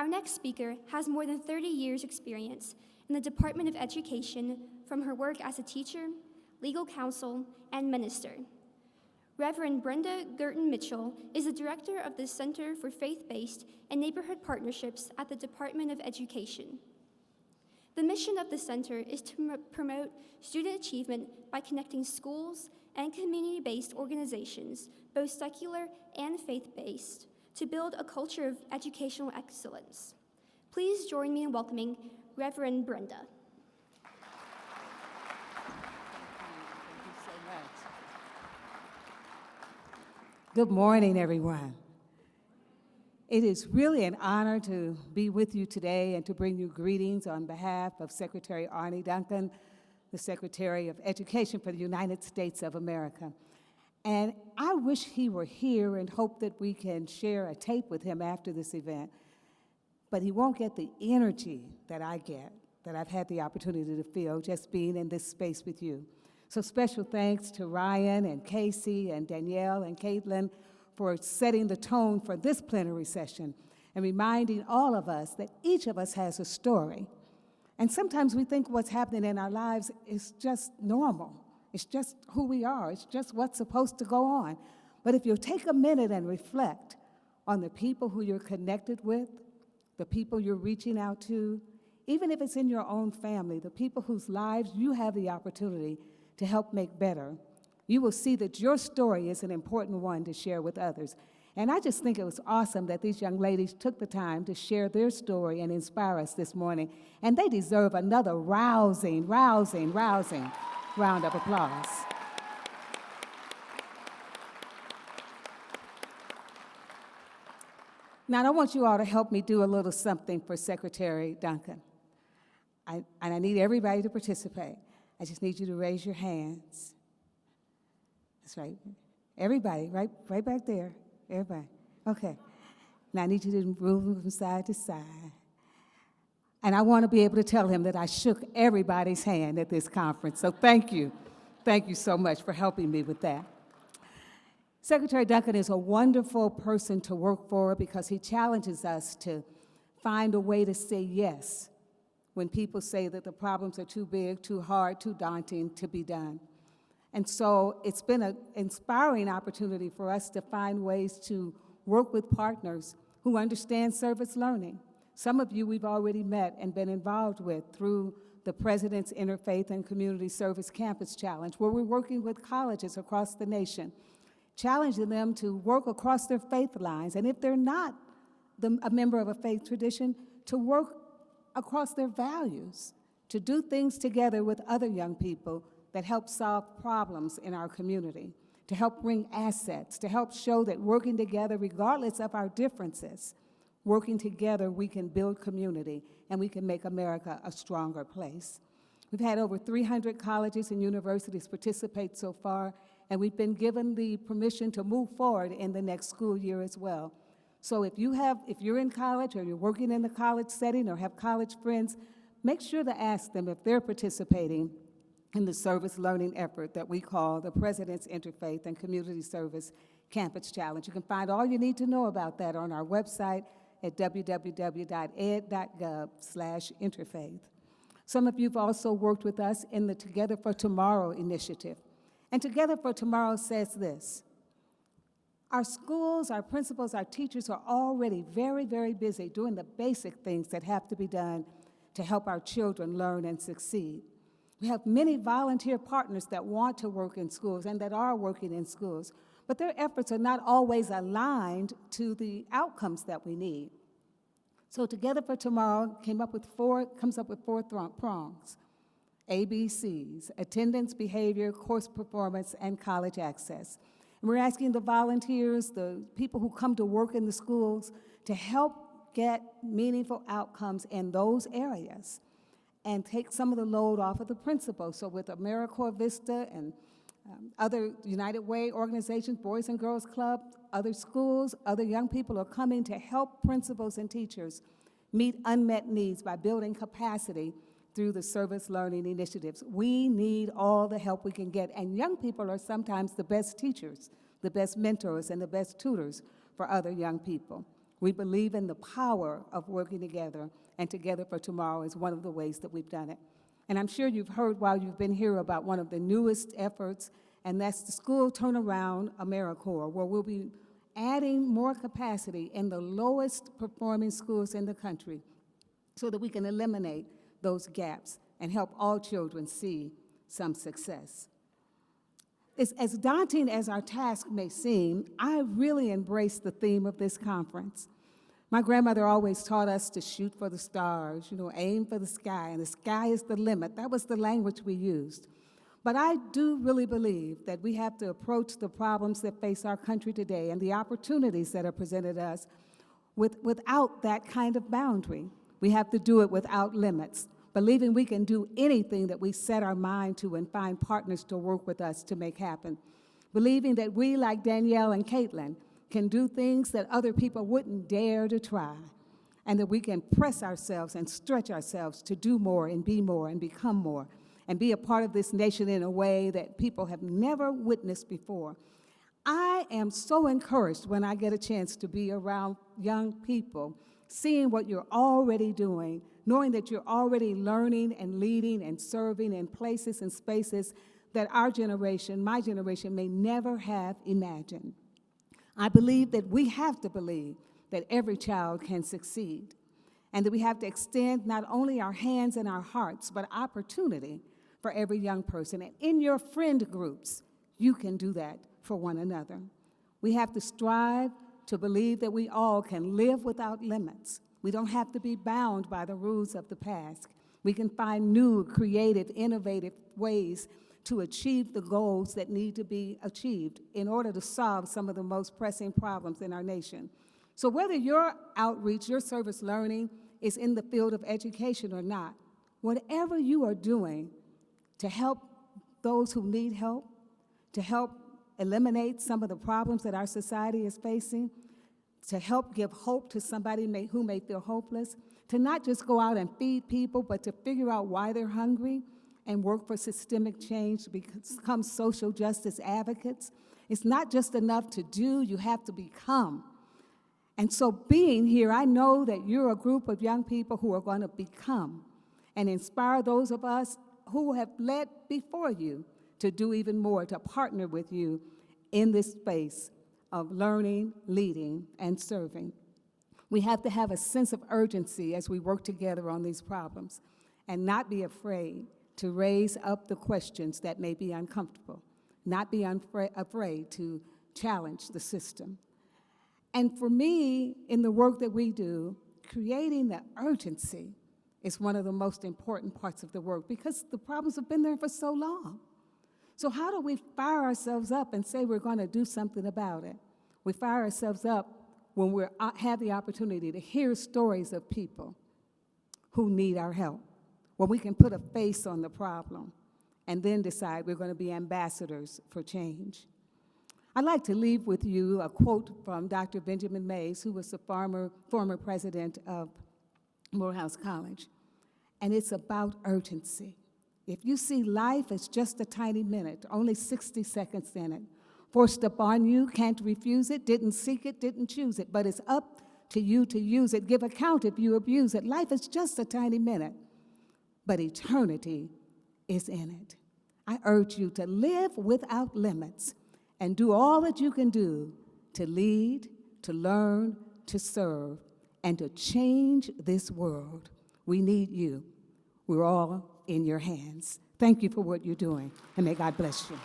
Our next speaker has more than 30 years' experience in the Department of Education from her work as a teacher, legal counsel, and minister. Reverend Brenda Girton-Mitchell is the director of the Center for Faith-Based and Neighborhood Partnerships at the Department of Education. The mission of the center is to promote student achievement by connecting schools and community-based organizations, both secular and faith-based, to build a culture of educational excellence. Please join me in welcoming Reverend Brenda. Good morning, everyone. It is really an honor to be with you today and to bring you greetings on behalf of Secretary Arne Duncan, the Secretary of Education for the United States of America. And I wish he were here and hope that we can share a tape with him after this event, but he won't get the energy that I get, that I've had the opportunity to feel just being in this space with you. So special thanks to Ryan and Casey and Danielle and Caitlin for setting the tone for this plenary session and reminding all of us that each of us has a story. And sometimes we think what's happening in our lives is just normal. It's just who we are. It's just what's supposed to go on. But if you'll take a minute and reflect on the people who you're connected with, the people you're reaching out to, even if it's in your own family, the people whose lives you have the opportunity to help make better, you will see that your story is an important one to share with others. And I just think it was awesome that these young ladies took the time to share their story and inspire us this morning. And they deserve another rousing round of applause. Now, I want you all to help me do a little something for Secretary Duncan. And I need everybody to participate. I just need you to raise your hands. That's right. Everybody, right back there. Everybody. Okay. Now I need you to move from side to side. And I want to be able to tell him that I shook everybody's hand at this conference. So thank you. Thank you so much for helping me with that. Secretary Duncan is a wonderful person to work for because he challenges us to find a way to say yes when people say that the problems are too big, too hard, too daunting to be done. And so it's been an inspiring opportunity for us to find ways to work with partners who understand service learning. Some of you we've already met and been involved with through the President's Interfaith and Community Service Campus Challenge, where we're working with colleges across the nation, challenging them to work across their faith lines, and if they're not a member of a faith tradition, to work across their values, to do things together with other young people that help solve problems in our community, to help bring assets, to help show that working together, regardless of our differences, working together we can build community and we can make America a stronger place. We've had over 300 colleges and universities participate so far, and we've been given the permission to move forward in the next school year as well. So if you're in college or you're working in the college setting or have college friends, make sure to ask them if they're participating in the service learning effort that we call the President's Interfaith and Community Service Campus Challenge. You can find all you need to know about that on our website at www.ed.gov/interfaith. Some of you have also worked with us in the Together for Tomorrow initiative. And Together for Tomorrow says this: our schools, our principals, our teachers are already very, very busy doing the basic things that have to be done to help our children learn and succeed. We have many volunteer partners that want to work in schools and that are working in schools, but their efforts are not always aligned to the outcomes that we need. So Together for Tomorrow comes up with four prongs: ABCs: attendance, behavior, course performance, and college access. And we're asking the volunteers, the people who come to work in the schools, to help get meaningful outcomes in those areas and take some of the load off of the principals. So with AmeriCorps Vista and other United Way organizations, Boys and Girls Club, other schools, other young people are coming to help principals and teachers meet unmet needs by building capacity through the service learning initiatives. We need all the help we can get, and young people are sometimes the best teachers, the best mentors, and the best tutors for other young people. We believe in the power of working together, and Together for Tomorrow is one of the ways that we've done it. And I'm sure you've heard while you've been here about one of the newest efforts, and that's the School Turnaround AmeriCorps, where we'll be adding more capacity in the lowest performing schools in the country so that we can eliminate those gaps and help all children see some success. As daunting as our task may seem, I really embrace the theme of this conference. My grandmother always taught us to shoot for the stars, aim for the sky, and the sky is the limit. That was the language we used. But I do really believe that we have to approach the problems that face our country today and the opportunities that are presented us without that kind of boundary. We have to do it without limits, believing we can do anything that we set our mind to and find partners to work with us to make happen. Believing that we, like Danielle and Caitlin, can do things that other people wouldn't dare to try, and that we can press ourselves and stretch ourselves to do more and become more, and be a part of this nation in a way that people have never witnessed before. I am so encouraged when I get a chance to be around young people, seeing what you're already doing, knowing that you're already learning and leading and serving in places and spaces that our generation, my generation, may never have imagined. I believe that we have to believe that every child can succeed, and that we have to extend not only our hands and our hearts, but opportunity for every young person. And in your friend groups, you can do that for one another. We have to strive to believe that we all can live without limits. We don't have to be bound by the rules of the past. We can find new, creative, innovative ways to achieve the goals that need to be achieved in order to solve some of the most pressing problems in our nation. So whether your outreach, your service learning is in the field of education or not, whatever you are doing to help those who need help, to help eliminate some of the problems that our society is facing, to help give hope to somebody who may feel hopeless, to not just go out and feed people, but to figure out why they're hungry and work for systemic change, to become social justice advocates. It's not just enough to do, you have to become. And so being here, I know that you're a group of young people who are going to become and inspire those of us who have led before you to do even more, to partner with you in this space of learning, leading, and serving. We have to have a sense of urgency as we work together on these problems and not be afraid to raise up the questions that may be uncomfortable, not be afraid to challenge the system. And for me, in the work that we do, creating the urgency is one of the most important parts of the work because the problems have been there for so long. So how do we fire ourselves up and say we're going to do something about it? We fire ourselves up when we have the opportunity to hear stories of people who need our help, when we can put a face on the problem and then decide we're going to be ambassadors for change. I'd like to leave with you a quote from Dr. Benjamin Mays, who was the former president of Morehouse College, and it's about urgency. If you see life as just a tiny minute, only 60 seconds in it, forced upon you, can't refuse it, didn't seek it, didn't choose it, but it's up to you to use it. Give account if you abuse it. Life is just a tiny minute, but eternity is in it. I urge you to live without limits and do all that you can do to lead, to learn, to serve, and to change this world. We need you. We're all in your hands. Thank you for what you're doing, and may God bless you.